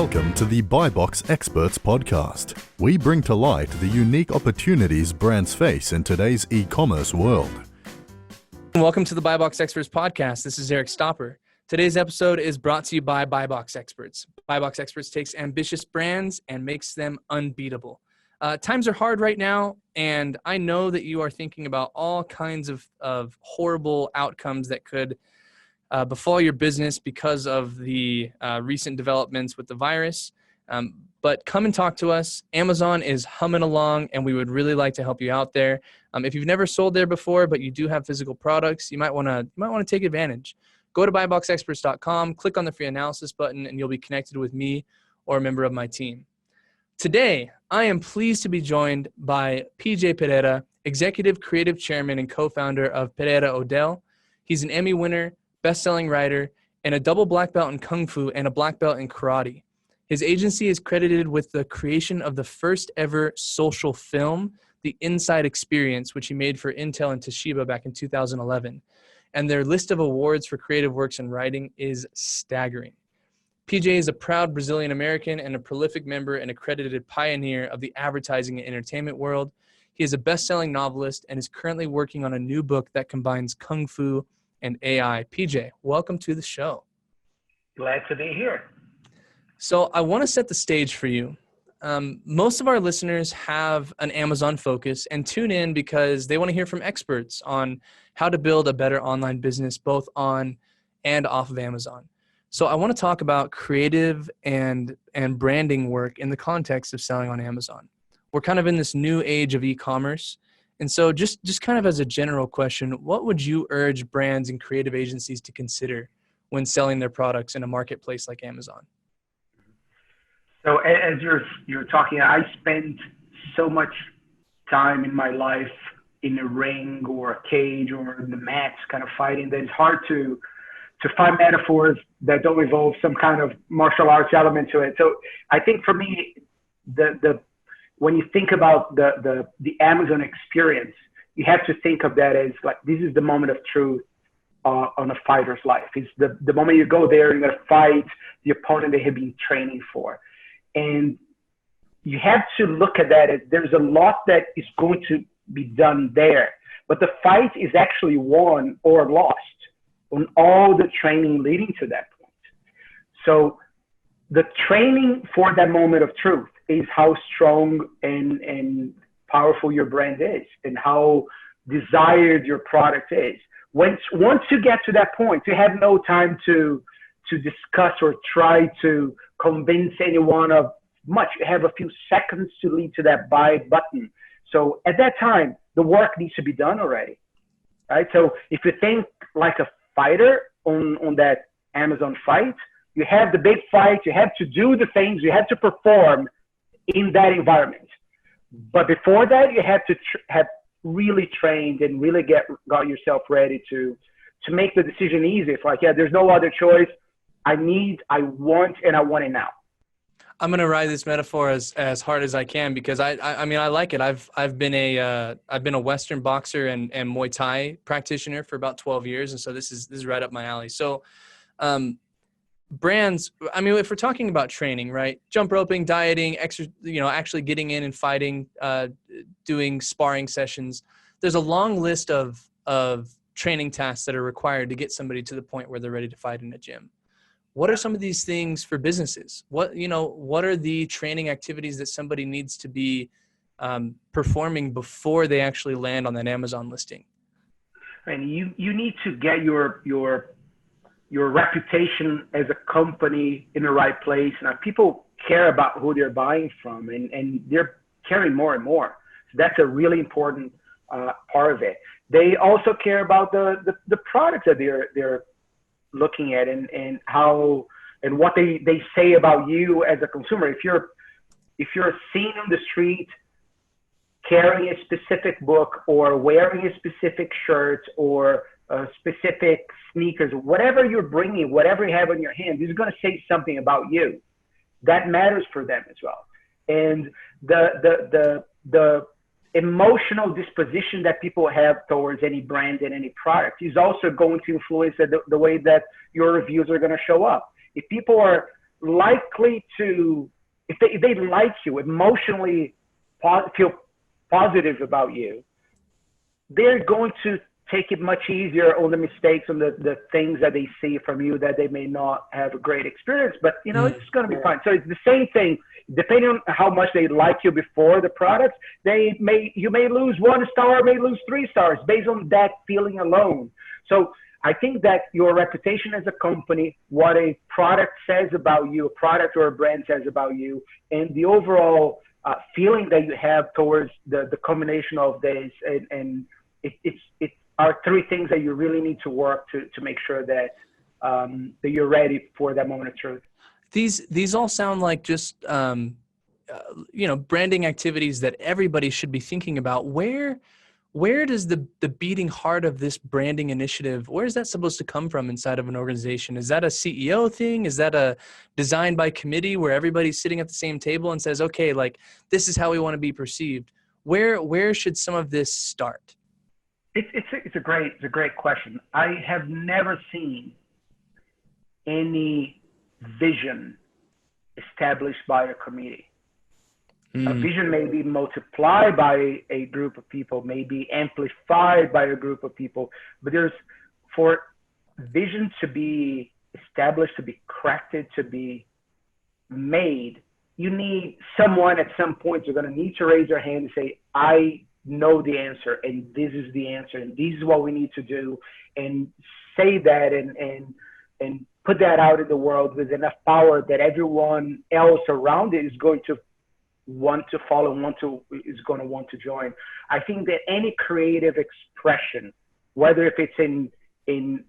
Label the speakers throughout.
Speaker 1: Welcome to the BuyBox Experts podcast. We bring to light the unique opportunities brands face in today's e-commerce world.
Speaker 2: Welcome to the BuyBox Experts podcast. This is Eric Stopper. Today's episode is brought to you by BuyBox Experts. BuyBox Experts takes ambitious brands and makes them unbeatable. Times are hard right now, and I know that you are thinking about all kinds of horrible outcomes that could befall your business because of the recent developments with the virus. But come and talk to us. Amazon is humming along, and we would really like to help you out there. If you've never sold there before, but you do have physical products, you might want to take advantage. Go to buyboxexperts.com, click on the free analysis button, and you'll be connected with me or a member of my team. Today, I am pleased to be joined by PJ Pereira, Executive Creative Chairman and co-founder of Pereira Odell. He's an Emmy winner, best-selling writer, and a double black belt in Kung Fu and a black belt in Karate. His agency is credited with the creation of the first ever social film, The Inside Experience, which he made for Intel and Toshiba back in 2011. And their list of awards for creative works and writing is staggering. PJ is a proud Brazilian American and a prolific member and accredited pioneer of the advertising and entertainment world. He is a best-selling novelist and is currently working on a new book that combines Kung Fu and AI. PJ, welcome to the show.
Speaker 3: Glad to be here.
Speaker 2: So I want to set the stage for you. Most of our listeners have an Amazon focus and tune in because they want to hear from experts on how to build a better online business, both on and off of Amazon. So I want to talk about creative and branding work in the context of selling on Amazon. We're kind of in this new age of e-commerce. And so just kind of as a general question, what would you urge brands and creative agencies to consider when selling their products in a marketplace like Amazon?
Speaker 3: So as you're talking, I spent so much time in my life in a ring or a cage or in the mats kind of fighting that it's hard to find metaphors that don't involve some kind of martial arts element to it. So I think for me, when you think about the Amazon experience, you have to think of that as like, this is the moment of truth on a fighter's life. It's the moment you go there and you're going to fight the opponent they have been training for. And you have to look at that as there's a lot that is going to be done there, but the fight is actually won or lost on all the training leading to that point. So the training for that moment of truth is how strong and powerful your brand is and how desired your product is. Once you get to that point, you have no time to discuss or try to convince anyone of much. You have a few seconds to lead to that buy button. So at that time, the work needs to be done already, right? So if you think like a fighter on that Amazon fight, you have the big fight, you have to do the things, you have to perform in that environment. But before that, you have to have really trained and really got yourself ready to make the decision easy. It's like, yeah, there's no other choice. I want it now.
Speaker 2: I'm going to ride this metaphor as hard as I can because I mean, I like it. I've been a Western boxer and Muay Thai practitioner for about 12 years. And so this is right up my alley. So, brands, I mean, if we're talking about training, right? Jump roping, dieting, actually getting in and fighting, doing sparring sessions. There's a long list of training tasks that are required to get somebody to the point where they're ready to fight in a gym. What are some of these things for businesses? What are the training activities that somebody needs to be performing before they actually land on that Amazon listing?
Speaker 3: And you need to get your reputation as a company in the right place. Now, people care about who they're buying from, and they're caring more and more. So that's a really important part of it. They also care about the products that they're looking at and how and what they say about you as a consumer. If you're seen on the street carrying a specific book or wearing a specific shirt or specific sneakers, whatever you're bringing, whatever you have in your hand, is going to say something about you. That matters for them as well. And the emotional disposition that people have towards any brand and any product is also going to influence the way that your reviews are going to show up. If people are likely to, if they like you, emotionally feel positive about you, they're going to take it much easier on the mistakes, on the things that they see from you that they may not have a great experience, but it's going to be fine. So it's the same thing, depending on how much they like you before the product, you may lose 1 star, may lose 3 stars based on that feeling alone. So I think that your reputation as a company, what a product says about you, a product or a brand says about you, and the overall feeling that you have towards the combination of this, and it are 3 things that you really need to work to make sure that that you're ready for that moment of truth.
Speaker 2: These all sound like just branding activities that everybody should be thinking about. Where does the beating heart of this branding initiative, where is that supposed to come from inside of an organization? Is that a CEO thing? Is that a designed by committee where everybody's sitting at the same table and says, okay, like this is how we want to be perceived? Where should some of this start?
Speaker 3: It's a great question. I have never seen any vision established by a committee. A vision may be multiplied by a group of people, may be amplified by a group of people, but for vision to be established, to be crafted, to be made, you need someone at some point, you're going to need to raise their hand and say, I know the answer, and this is the answer, and this is what we need to do, and say that and put that out in the world with enough power that everyone else around it is going to want to follow, is going to want to join. I think that any creative expression, whether if it's in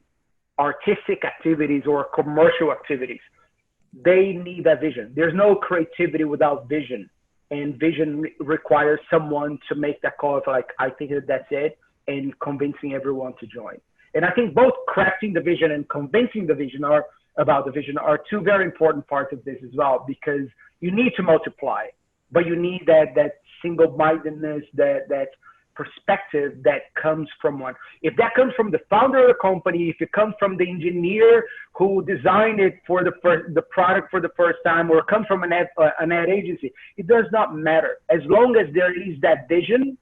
Speaker 3: artistic activities or commercial activities, they need that vision. There's no creativity without vision. And vision requires someone to make that call of like, I think that's it, and convincing everyone to join. And I think both crafting the vision and convincing the vision about the vision are 2 very important parts of this as well, because you need to multiply, but you need that single-mindedness, that perspective that comes from one. If that comes from the founder of the company, if it comes from the engineer who designed it for the product for the first time, or it comes from an ad agency, it does not matter. As long as there is that vision,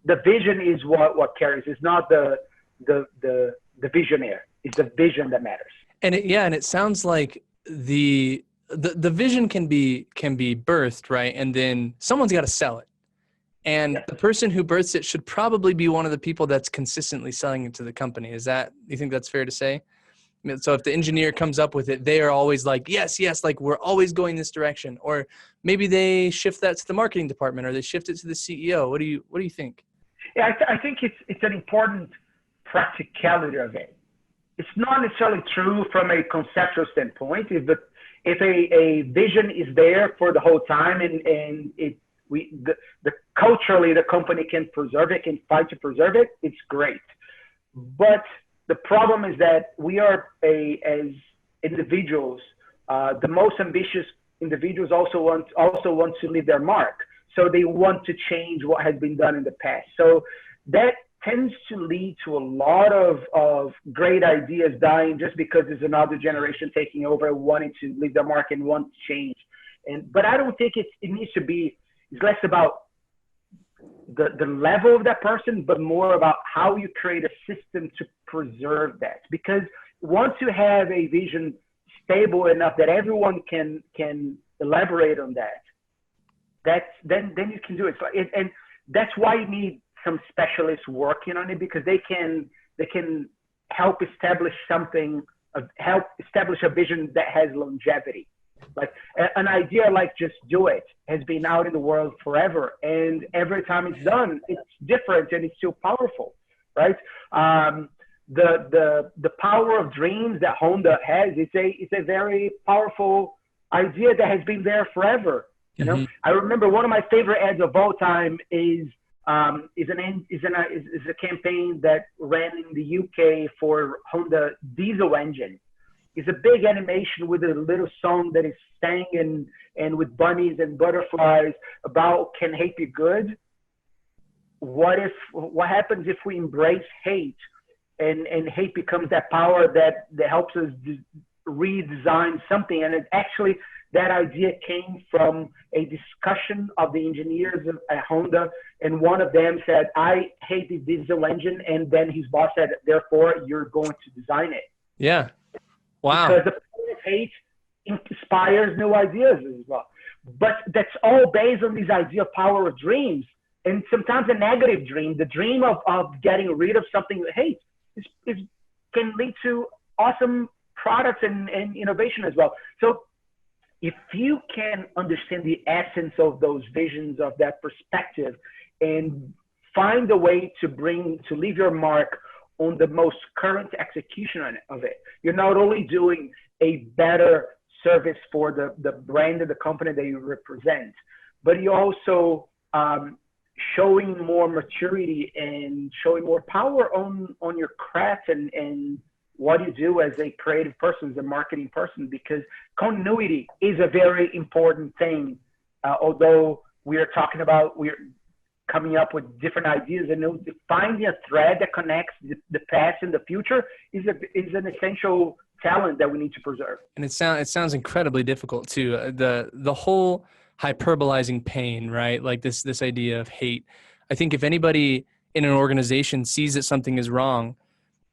Speaker 3: the vision is what carries. It's not the visionaire. It's the vision that matters.
Speaker 2: And it sounds like the vision can be birthed, right? And then someone's got to sell it. And the person who births it should probably be one of the people that's consistently selling it to the company. You think that's fair to say? So if the engineer comes up with it, they are always like, yes, like we're always going this direction. Or maybe they shift that to the marketing department, or they shift it to the CEO. What do you think?
Speaker 3: Yeah, I think it's an important practicality of it. It's not necessarily true from a conceptual standpoint. If a vision is there for the whole time and culturally the company can preserve it, can fight to preserve it, it's great. But the problem is that we are as individuals, the most ambitious individuals also want to leave their mark. So they want to change what has been done in the past. So that tends to lead to a lot of great ideas dying just because there's another generation taking over, wanting to leave their mark and want to change. But I don't think it needs to be, it's less about the level of that person, but more about how you create a system to preserve that. Because once you have a vision stable enough that everyone can elaborate on that, then you can do it. So and that's why you need some specialists working on it, because they can help establish help establish a vision that has longevity. Like an idea like just do it has been out in the world forever, and every time it's done, it's different and it's still powerful, right? The power of dreams that Honda has, it's a very powerful idea that has been there forever. You know, I remember one of my favorite ads of all time is a campaign that ran in the UK for Honda diesel engine. It's a big animation with a little song that is sang and with bunnies and butterflies about can hate be good? What happens if we embrace hate and hate becomes that power that helps us redesign something. And it actually, that idea came from a discussion of the engineers at Honda. And one of them said, I hate the diesel engine. And then his boss said, therefore, you're going to design it.
Speaker 2: Yeah. Wow.
Speaker 3: Because the power of hate inspires new ideas as well. But that's all based on this idea of power of dreams. And sometimes a negative dream, the dream of getting rid of something you hate, can lead to awesome products and innovation as well. So if you can understand the essence of those visions, of that perspective, and find a way to leave your mark on the most current execution of it, you're not only doing a better service for the brand and the company that you represent, but you're also showing more maturity and showing more power on your craft and what you do as a creative person, as a marketing person, because continuity is a very important thing. Although we're coming up with different ideas, and finding a thread that connects the past and the future is an essential talent that we need to preserve.
Speaker 2: And it sounds incredibly difficult too. The whole hyperbolizing pain, right? Like this idea of hate. I think if anybody in an organization sees that something is wrong,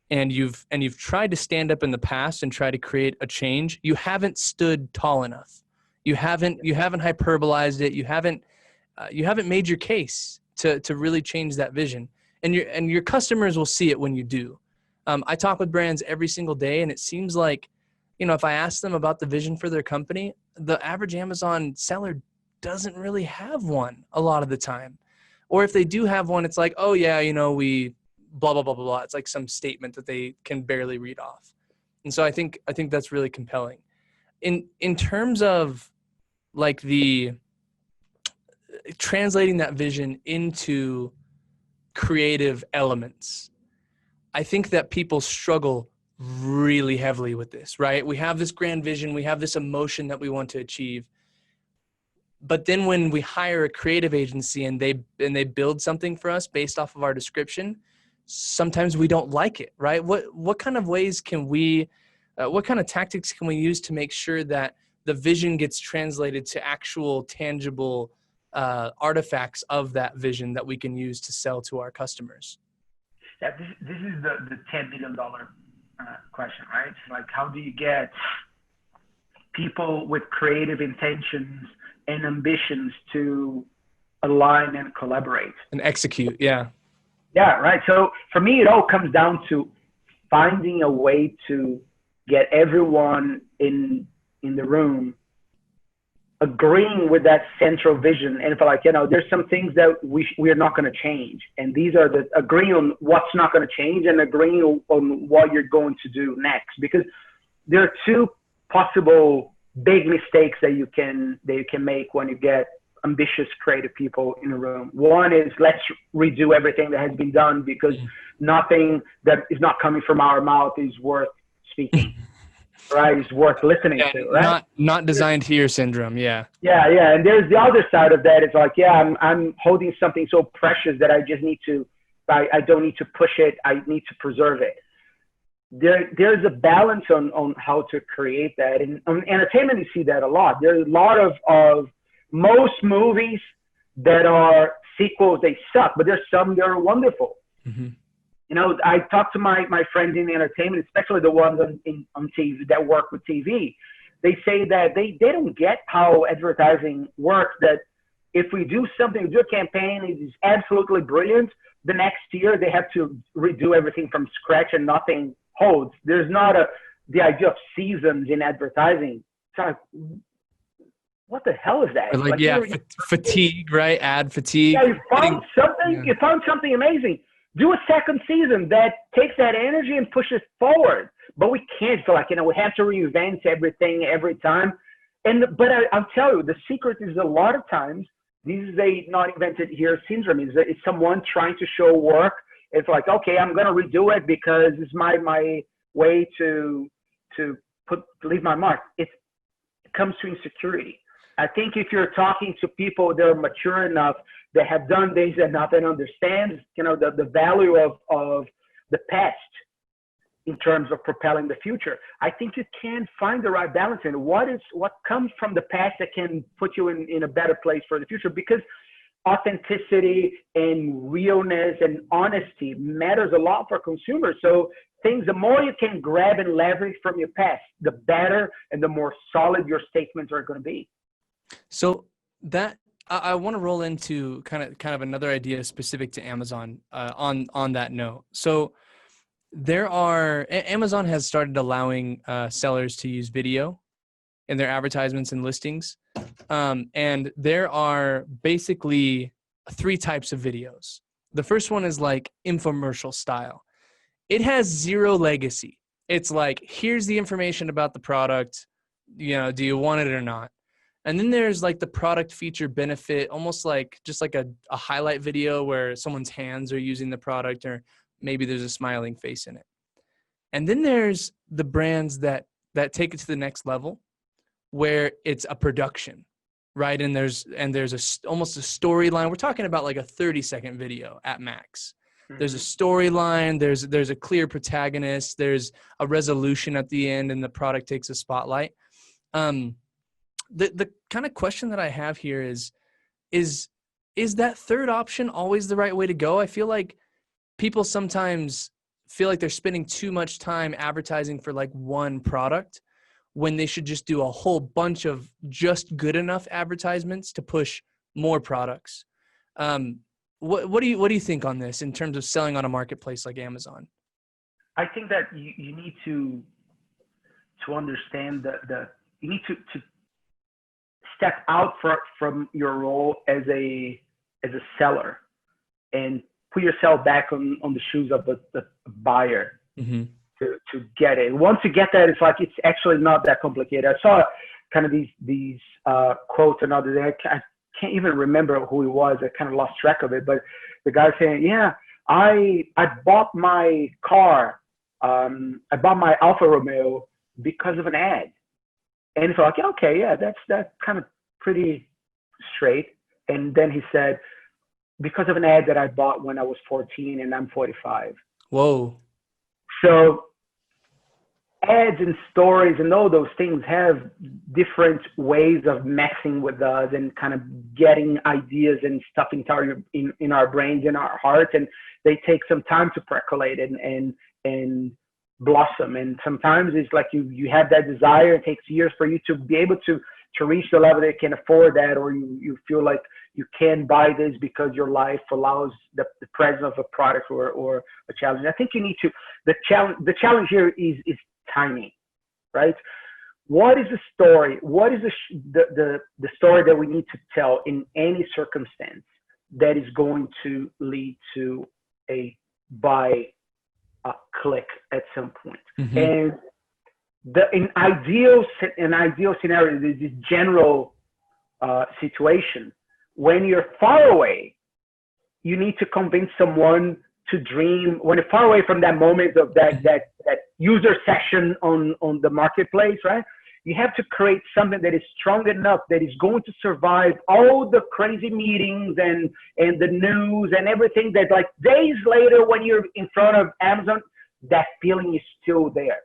Speaker 2: and you've tried to stand up in the past and try to create a change, you haven't stood tall enough. You haven't hyperbolized it. You haven't made your case to really change that vision. And your customers will see it when you do. I talk with brands every single day, and it seems like, if I ask them about the vision for their company, the average Amazon seller doesn't really have one a lot of the time. Or if they do have one, it's like, oh yeah, we blah, blah, blah, blah, blah. It's like some statement that they can barely read off. And so I think that's really compelling. In terms of like the translating that vision into creative elements, I think that people struggle really heavily with this, right? We have this grand vision, we have this emotion that we want to achieve. But then when we hire a creative agency and they build something for us based off of our description, sometimes we don't like it, right? What kind of ways can we, what kind of tactics can we use to make sure that the vision gets translated to actual tangible artifacts of that vision that we can use to sell to our customers?
Speaker 3: Yeah, this is the $10 million question, right? Like, how do you get people with creative intentions and ambitions to align and collaborate?
Speaker 2: And execute, yeah.
Speaker 3: Yeah, right. So for me, it all comes down to finding a way to get everyone in the room agreeing with that central vision. And if there's some things that we're not going to change. And these are agreeing on what's not going to change and agreeing on what you're going to do next. Because there are two possible big mistakes that you can make when you get ambitious creative people in a room. One is, let's redo everything that has been done because nothing that is not coming from our mouth is worth speaking. Right, it's worth listening to, right?
Speaker 2: Not designed here syndrome, yeah.
Speaker 3: Yeah. And there's the other side of that. It's like, yeah, I'm holding something so precious that I just I don't need to push it. I need to preserve it. There's a balance on how to create that. And on entertainment, you see that a lot. There's a lot of most movies that are sequels, they suck, but there's some that are wonderful. Mm-hmm. I talk to my friends in entertainment, especially the ones on TV that work with TV. They say that they don't get how advertising works, that if we do a campaign, it is absolutely brilliant. The next year, they have to redo everything from scratch and nothing holds. There's not the idea of seasons in advertising. It's like, what the hell is that?
Speaker 2: Like fatigue, right? Ad fatigue.
Speaker 3: Yeah, you found something amazing. Do a second season that takes that energy and pushes forward. But we can't feel like, we have to reinvent everything every time. But I'll tell you, the secret is a lot of times, this is a not invented here syndrome. It's someone trying to show work. It's like, okay, I'm going to redo it because it's my way to leave my mark. It comes to insecurity. I think if you're talking to people that are mature enough, that have done things enough and understand, the value of the past, in terms of propelling the future. I think you can find the right balance in what comes from the past that can put you in a better place for the future, because authenticity and realness and honesty matters a lot for consumers. So the more you can grab and leverage from your past, the better and the more solid your statements are going to be.
Speaker 2: So that I want to roll into kind of another idea specific to Amazon on that note. So Amazon has started allowing sellers to use video in their advertisements and listings. And there are basically 3 types of videos. The first one is like infomercial style. It has 0 legacy. It's like, here's the information about the product, do you want it or not? And then there's like the product feature benefit, almost like just like a highlight video where someone's hands are using the product, or maybe there's a smiling face in it. And then there's the brands that take it to the next level, where it's a production, right? And there's almost a storyline. We're talking about like a 30-second video at max. Mm-hmm. There's a storyline. There's a clear protagonist. There's a resolution at the end, and the product takes a spotlight. The kind of question that I have here is that third option always the right way to go? I feel like people sometimes feel like they're spending too much time advertising for like one product, when they should just do a whole bunch of just good enough advertisements to push more products. What do you think on this in terms of selling on a marketplace like Amazon?
Speaker 3: I think that you need to understand you need to step out from your role as a seller and put yourself back on the shoes of the buyer. Mm-hmm. To get it. Once you get that, it's actually not that complicated. I saw kind of these quotes another day. I can't even remember who he was. I kind of lost track of it. But the guy saying, "Yeah, I bought my car. I bought my Alfa Romeo because of an ad." And it's like, okay, yeah, that's kind of pretty straight. And then he said, "Because of an ad that I bought when I was 14 and I'm 45."
Speaker 2: Whoa.
Speaker 3: So ads and stories and all those things have different ways of messing with us and kind of getting ideas and stuff in our brains, in our hearts, and they take some time to percolate and blossom. And sometimes it's like you have that desire. It takes years for you to be able to reach the level that you can afford that, or you feel like you can buy this because your life allows the presence of a product or a challenge. I think you need to, the challenge here is timing, right? What is the story? What is the story that we need to tell in any circumstance that is going to lead to a buy click at some point? Mm-hmm. And an ideal scenario is this general situation. When you're far away, you need to convince someone to dream. When you're far away from that moment of that user session on the marketplace, right? You have to create something that is strong enough that is going to survive all the crazy meetings and the news and everything, that like days later when you're in front of Amazon, that feeling is still there.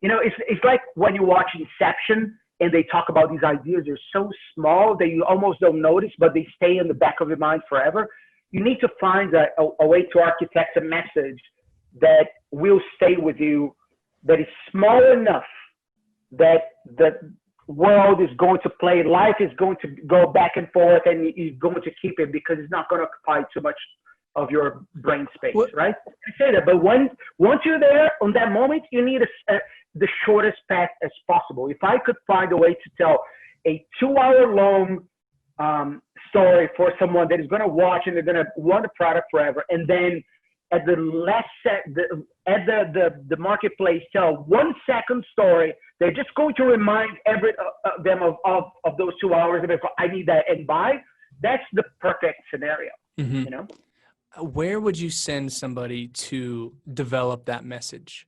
Speaker 3: It's like when you watch Inception and they talk about these ideas, they're so small that you almost don't notice, but they stay in the back of your mind forever. You need to find a way to architect a message that will stay with you, that is small enough that the world is going to play, life is going to go back and forth, and you're going to keep it because it's not going to occupy too much of your brain space, right? I say that, but once you're there on that moment, you need the shortest path as possible. If I could find a way to tell a 2-hour long story for someone that is going to watch and they're going to want the product forever, and then at the last the marketplace tell 1 second story, they're just going to remind them of those 2 hours. And if I need that and buy, that's the perfect scenario. Mm-hmm.
Speaker 2: Where would you send somebody to develop that message,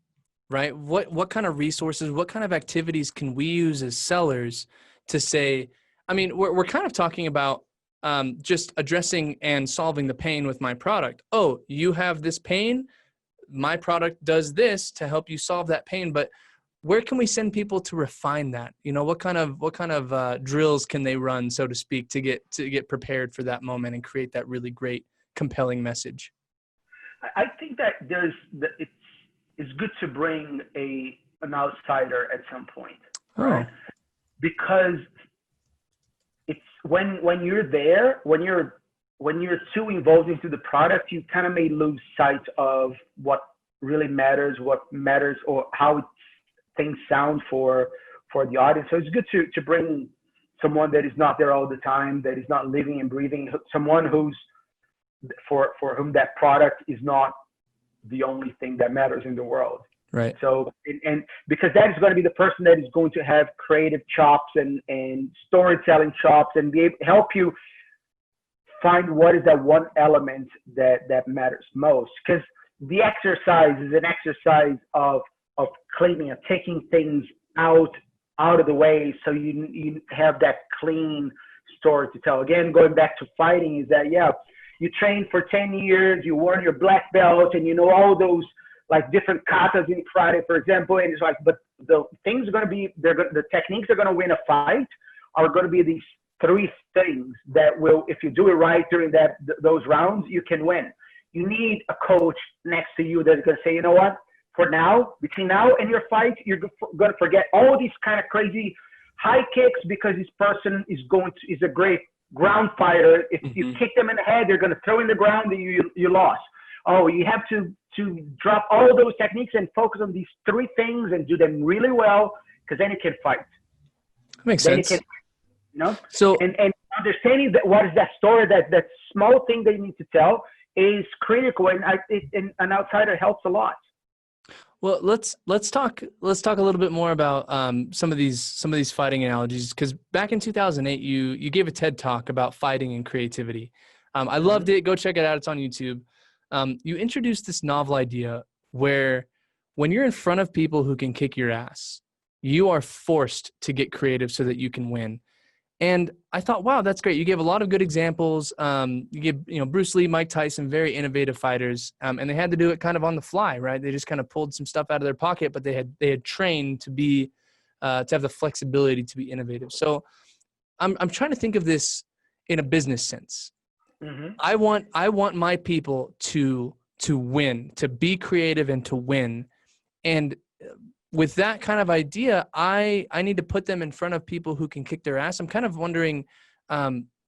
Speaker 2: right? What kind of resources, what kind of activities can we use as sellers to say, I mean, we're kind of talking about just addressing and solving the pain with my product. Oh, you have this pain? my product does this to help you solve that pain. But where can we send people to refine that? You know, what kind of drills can they run, so to speak, to get prepared for that moment and create that really great, compelling message?
Speaker 3: I think that it's good to bring an outsider at some point, right? Because it's when you're there, when you're too involved into the product, you kind of may lose sight of what really matters, or how things sound for the audience. So it's good to bring someone that is not there all the time, that is not living and breathing, someone who's for whom that product is not the only thing that matters in the world.
Speaker 2: Right.
Speaker 3: So, and because that is going to be the person that is going to have creative chops and storytelling chops and help you find what is that one element that matters most. Because the exercise is an exercise of cleaning, of taking things out of the way, so you have that clean story to tell. Again, going back to fighting, is that you trained for 10 years, you won your black belt, and you know all those like different katas in karate, for example, and it's like, but the things are going to be, the techniques are going to win a fight are going to be these three things that will, if you do it right during those rounds, you can win. You need a coach next to you that's going to say, you know what, for now, between now and your fight, you're going to forget all these kind of crazy high kicks, because this person is a great ground fighter. If you kick them in the head, they're going to throw in the ground and you lost. Oh, you have to drop all those techniques and focus on these three things and do them really well, because then you can fight.
Speaker 2: Makes sense.
Speaker 3: You know?
Speaker 2: So
Speaker 3: and understanding that what is that story, that small thing that you need to tell is critical, and an outsider helps a lot.
Speaker 2: Well, let's talk a little bit more about some of these fighting analogies, because back in 2008 you gave a TED talk about fighting and creativity. I loved it. Go check it out. It's on YouTube. You introduced this novel idea where when you're in front of people who can kick your ass, you are forced to get creative so that you can win. And I thought, wow, that's great. You gave a lot of good examples. You gave, Bruce Lee, Mike Tyson, very innovative fighters, and they had to do it kind of on the fly, right? They just kind of pulled some stuff out of their pocket, but they had trained to have the flexibility to be innovative. So I'm trying to think of this in a business sense. Mm-hmm. I want my people to win, to be creative and to win. And with that kind of idea, I need to put them in front of people who can kick their ass. I'm kind of wondering,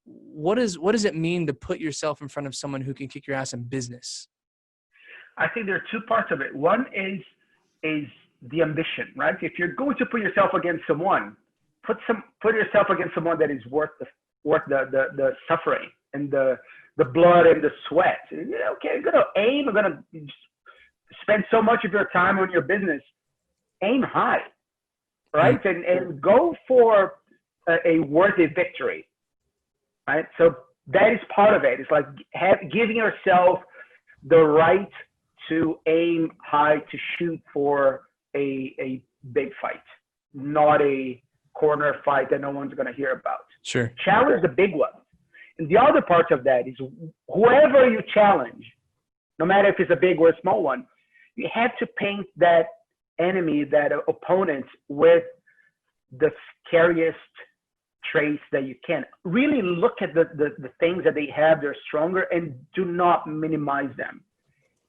Speaker 2: what does it mean to put yourself in front of someone who can kick your ass in business?
Speaker 3: I think there are two parts of it. One is the ambition, right? If you're going to put yourself against someone, put yourself against someone that is worth the suffering and the blood and the sweat. Okay, I'm gonna aim. I'm gonna spend so much of your time on your business. Aim high, right? And go for a worthy victory, right? So that is part of it. It's like giving yourself the right to aim high, to shoot for a big fight, not a corner fight that no one's going to hear about.
Speaker 2: Sure.
Speaker 3: Challenge the big ones. And the other part of that is whoever you challenge, no matter if it's a big or a small one, you have to paint that enemy, that opponent, with the scariest traits that you can. Really look at the things that they have, they're stronger, and do not minimize them.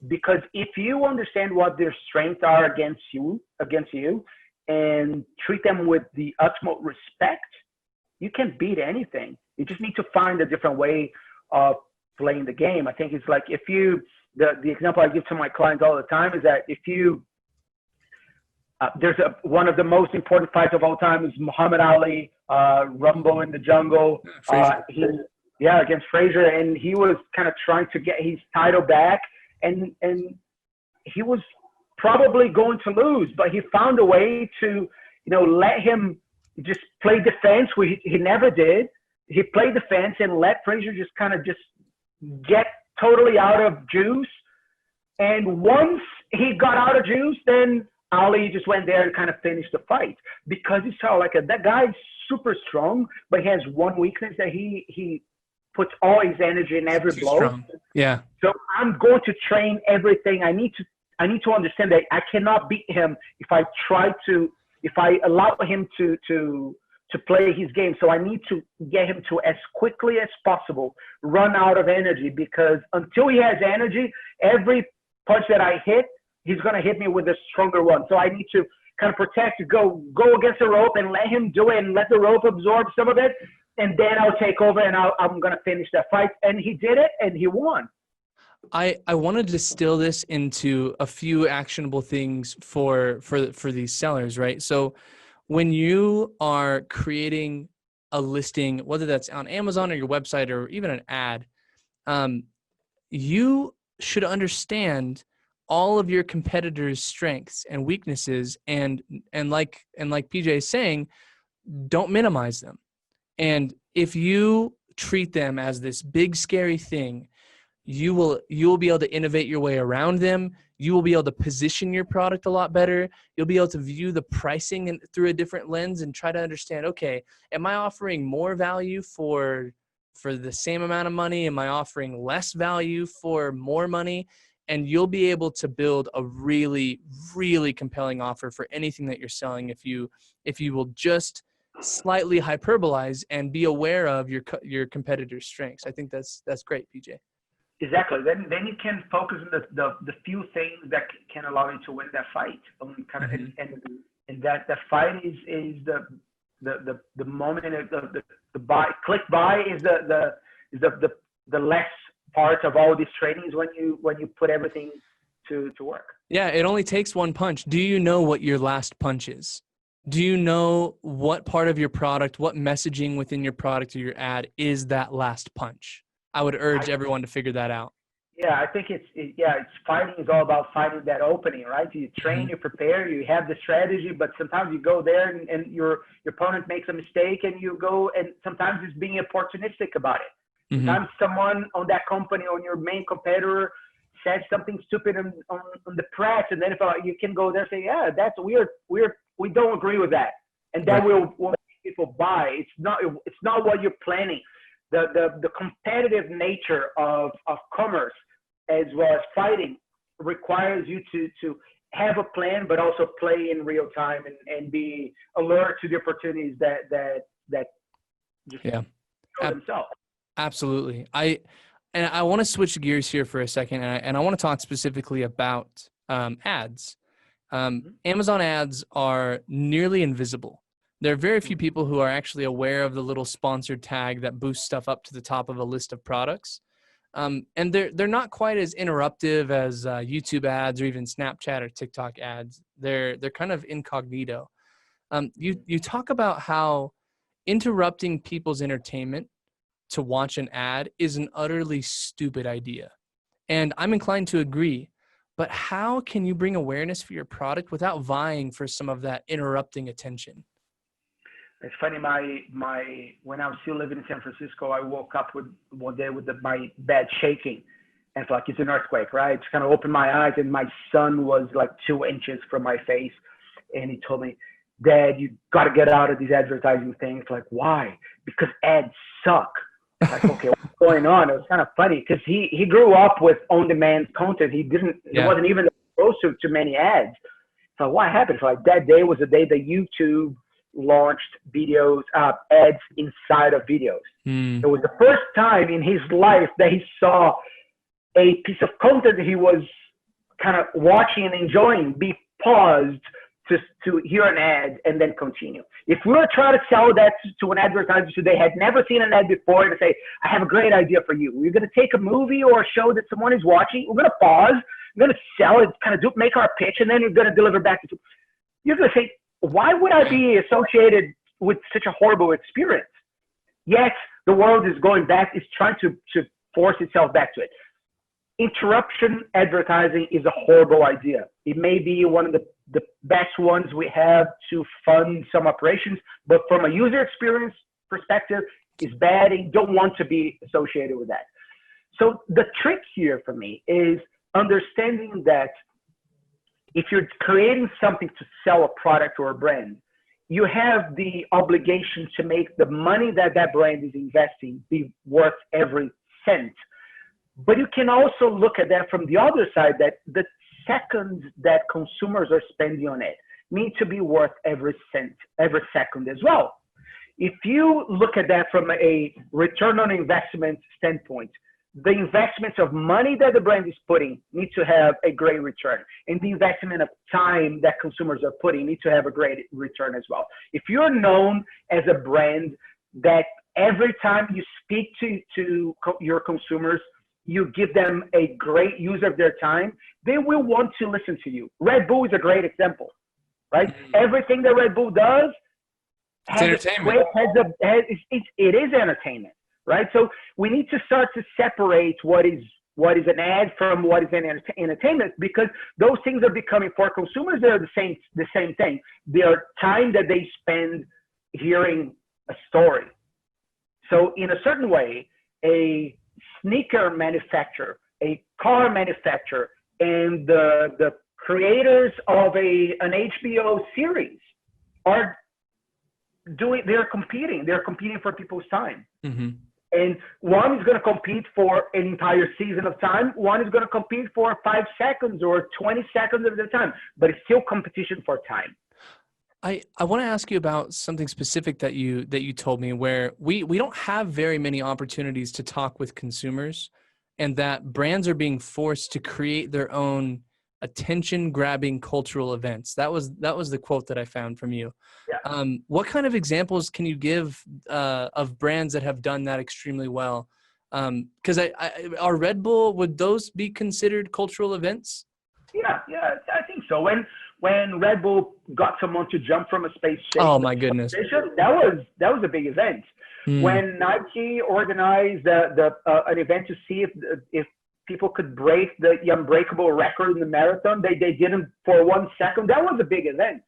Speaker 3: Because if you understand what their strengths are against you, and treat them with the utmost respect, you can beat anything. You just need to find a different way of playing the game. I think it's like the example I give to my clients all the time is that if you, there's one of the most important fights of all time is Muhammad Ali, Rumble in the Jungle, against Frazier, and he was kind of trying to get his title back, and he was probably going to lose, but he found a way to, let him just play defense, where he never did. He played defense and let Frazier just kind of just get totally out of juice. And once he got out of juice, then Ali just went there and kind of finished the fight, because he saw that guy's super strong, but he has one weakness, that he puts all his energy in every blow.
Speaker 2: Strong. Yeah.
Speaker 3: So I'm going to train everything. I need I need to understand that I cannot beat him if I allow him to play his game. So I need to get him to, as quickly as possible, run out of energy, because until he has energy, every punch that I hit, he's going to hit me with a stronger one. So I need to kind of protect, go against the rope and let him do it and let the rope absorb some of it. And then I'll take over and I'm going to finish that fight. And he did it and he won.
Speaker 2: I want to distill this into a few actionable things for these sellers, right? So when you are creating a listing, whether that's on Amazon or your website or even an ad, you should understand all of your competitors' strengths and weaknesses, and like PJ is saying, don't minimize them. And if you treat them as this big scary thing, you will be able to innovate your way around them. You will be able to position your product a lot better. You'll be able to view the pricing through a different lens and try to understand, okay, am I offering more value for the same amount of money? Am I offering less value for more money? And you'll be able to build a really, really compelling offer for anything that you're selling if you will just slightly hyperbolize and be aware of your competitor's strengths. I think that's great, PJ.
Speaker 3: Exactly. Then you can focus on the few things that can allow you to win that fight. And that fight is the moment of the buy. Click buy is the less part of all these trainings when you put everything to work.
Speaker 2: Yeah, it only takes one punch. Do you know what your last punch is? Do you know what part of your product, what messaging within your product or your ad is that last punch? I would urge everyone to figure that out.
Speaker 3: Yeah, I think it's fighting is all about finding that opening, right? You train, you prepare, you have the strategy, but sometimes you go there and your opponent makes a mistake and you go, and sometimes it's being opportunistic about it. Sometimes someone on that company, on your main competitor, says something stupid on the press, and then if you can go there and say, yeah, that's weird. We don't agree with that, and that will make people buy. It's not what you're planning. The competitive nature of commerce as well as fighting requires you to have a plan, but also play in real time and be alert to the opportunities that just show themselves.
Speaker 2: Absolutely. I want to switch gears here for a second, and I want to talk specifically about ads. Amazon ads are nearly invisible. There are very few people who are actually aware of the little sponsored tag that boosts stuff up to the top of a list of products. And they're not quite as interruptive as YouTube ads or even Snapchat or TikTok ads. They're kind of incognito. You talk about how interrupting people's entertainment to watch an ad is an utterly stupid idea. And I'm inclined to agree. But how can you bring awareness for your product without vying for some of that interrupting attention?
Speaker 3: It's funny, when I was still living in San Francisco, I woke up one day with my bed shaking. And it's like, it's an earthquake, right? Just kind of opened my eyes, and my son was like 2 inches from my face. And he told me, Dad, you got to get out of these advertising things. Like, why? Because ads suck. Like, okay, what's going on? It was kind of funny because he grew up with on-demand content. He wasn't even exposed to many ads. So what happened? So like that day was the day that YouTube launched videos, ads inside of videos. It was the first time in his life that he saw a piece of content that he was kind of watching and enjoying be paused to hear an ad and then continue. If we were trying to sell that to an advertiser who they had never seen an ad before and say, I have a great idea for you. We're going to take a movie or a show that someone is watching. We're going to pause. We're going to sell it, kind of make our pitch, and then you're going to deliver back to you. You're going to say, why would I be associated with such a horrible experience? Yes, the world is going back. It's trying to force itself back to it. Interruption advertising is a horrible idea. It may be one of the best ones we have to fund some operations, but from a user experience perspective, it's bad and you don't want to be associated with that. So the trick here for me is understanding that if you're creating something to sell a product or a brand, you have the obligation to make the money that brand is investing be worth every cent. But you can also look at that from the other side, that the seconds that consumers are spending on it need to be worth every cent, every second as well. If you look at that from a return on investment standpoint, the investments of money that the brand is putting need to have a great return. And the investment of time that consumers are putting need to have a great return as well. If you're known as a brand that every time you speak to your consumers, you give them a great use of their time, they will want to listen to you. Red Bull is a great example, right? Everything that Red Bull does has
Speaker 2: entertainment.
Speaker 3: It is entertainment, right? So we need to start to separate what is an ad from what is an entertainment, because those things are becoming, for consumers, they're the same thing. They are time that they spend hearing a story. So in a certain way, a sneaker manufacturer, a car manufacturer, and the creators of an HBO series they're competing for people's time.
Speaker 2: Mm-hmm.
Speaker 3: And one is going to compete for an entire season of time. One is going to compete for 5 seconds or 20 seconds of their time, but it's still competition for time.
Speaker 2: I want to ask you about something specific that you told me, where we don't have very many opportunities to talk with consumers, and that brands are being forced to create their own attention-grabbing cultural events. That was the quote that I found from you.
Speaker 3: Yeah.
Speaker 2: What kind of examples can you give of brands that have done that extremely well? Because are Red Bull, would those be considered cultural events?
Speaker 3: Yeah, I think so. When Red Bull got someone to jump from a space shuttle,
Speaker 2: oh my goodness,
Speaker 3: that was a big event. When Nike organized an event to see if people could break the unbreakable record in the marathon, they didn't for 1 second. That was a big event,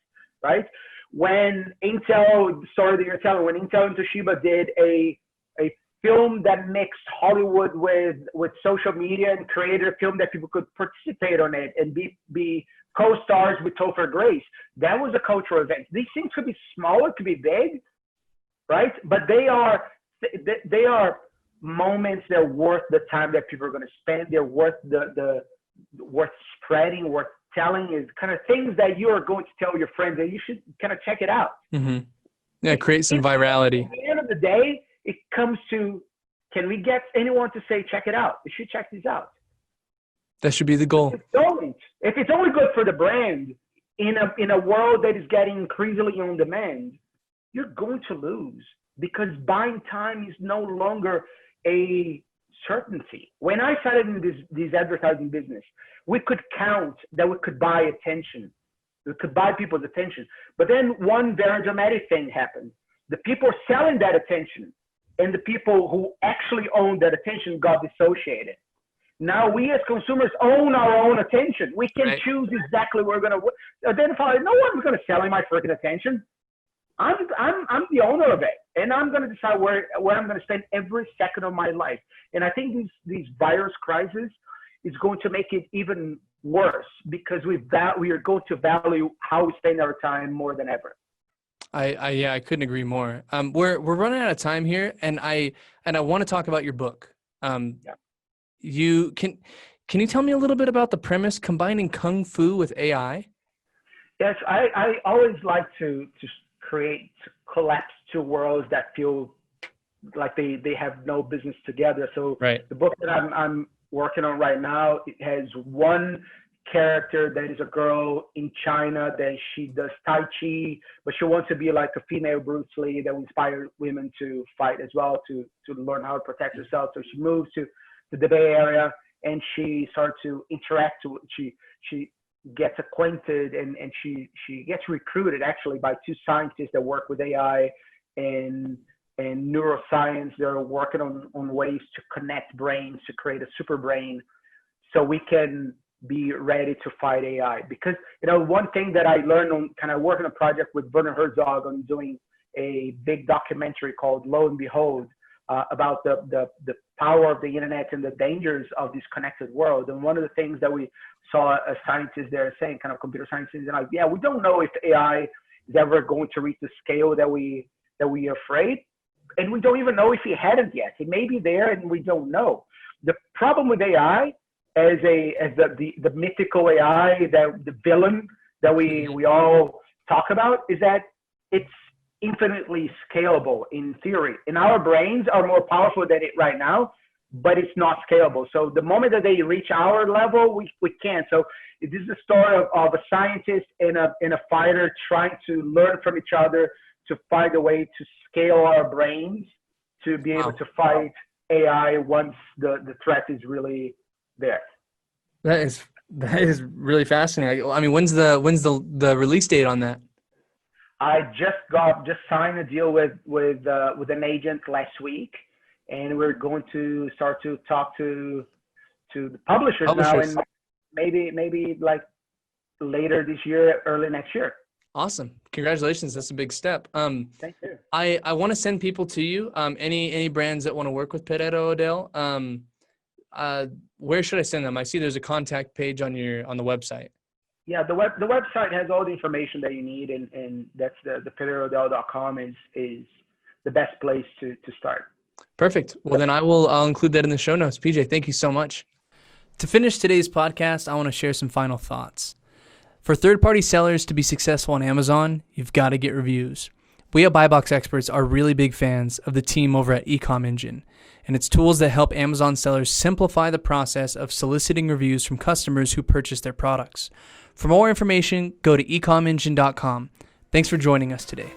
Speaker 3: right? When Intel, sorry that you're telling, when Intel and Toshiba did a film that mixed Hollywood with social media and created a film that people could participate on it and be co-stars with Topher Grace, that was a cultural event. These things could be small, it could be big, right? But they are moments that are worth the time that people are going to spend. They're worth worth spreading, worth telling, is kind of things that you are going to tell your friends that you should kind of check it out.
Speaker 2: Mm-hmm. Yeah, create some virality.
Speaker 3: At the end of the day, it comes to, can we get anyone to say, check it out? You should check these out.
Speaker 2: That should be the goal.
Speaker 3: If it's only good for the brand in a world that is getting increasingly on demand, you're going to lose, because buying time is no longer a certainty. When I started in this advertising business, we could count that we could buy attention. We could buy people's attention. But then one very dramatic thing happened. The people selling that attention and the people who actually owned that attention got dissociated. Now we as consumers own our own attention. We can choose exactly where we're going to identify. No one's going to sell me my freaking attention. I'm the owner of it, and I'm going to decide where I'm going to spend every second of my life. And I think these virus crisis is going to make it even worse, because we are going to value how we spend our time more than ever.
Speaker 2: I couldn't agree more. We're running out of time here, and I want to talk about your book. You can you tell me a little bit about the premise, combining Kung Fu with AI?
Speaker 3: Yes, I always like to collapse two worlds that feel like they have no business together. So the book that I'm working on right now, it has one character that is a girl in China that she does Tai Chi, but she wants to be like a female Bruce Lee that will inspire women to fight as well, to learn how to protect herself. So she moves to the Bay Area, and she starts to interact. She gets acquainted, and she gets recruited actually by two scientists that work with AI and neuroscience. They're working on ways to connect brains to create a super brain, so we can be ready to fight AI. Because one thing that I learned on kind of working a project with Werner Herzog on doing a big documentary called Lo and Behold, about the power of the internet and the dangers of this connected world. And one of the things that we saw a scientist there saying, kind of computer scientists, and we don't know if AI is ever going to reach the scale that we are afraid. And we don't even know if it hadn't yet. It may be there and we don't know. The problem with AI as the mythical AI, that the villain that we all talk about, is that it's infinitely scalable in theory. And our brains are more powerful than it right now, but it's not scalable. So the moment that they reach our level, we can't. So this is a story of a scientist and a fighter trying to learn from each other to find a way to scale our brains to be able to fight AI once the threat is really there.
Speaker 2: That is really fascinating. I mean, when's the release date on that?
Speaker 3: I just signed a deal with an agent last week, and we're going to start to talk to the publishers now, and maybe like later this year, early next year.
Speaker 2: Awesome. Congratulations. That's a big step.
Speaker 3: Thank you.
Speaker 2: I want to send people to you. Any brands that want to work with Pereira Odell, where should I send them? I see there's a contact page on the website.
Speaker 3: Yeah, the website has all the information that you need, and that's the PereiraOdell.com is the best place to start.
Speaker 2: Perfect. Well, then I'll include that in the show notes. PJ, thank you so much. To finish today's podcast, I want to share some final thoughts. For third-party sellers to be successful on Amazon, you've got to get reviews. We at BuyBox Experts are really big fans of the team over at Ecom Engine and its tools that help Amazon sellers simplify the process of soliciting reviews from customers who purchase their products. For more information, go to ecomengine.com. Thanks for joining us today.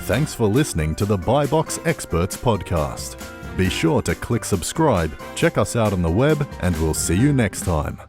Speaker 1: Thanks for listening to the BuyBox Experts podcast. Be sure to click subscribe, check us out on the web, and we'll see you next time.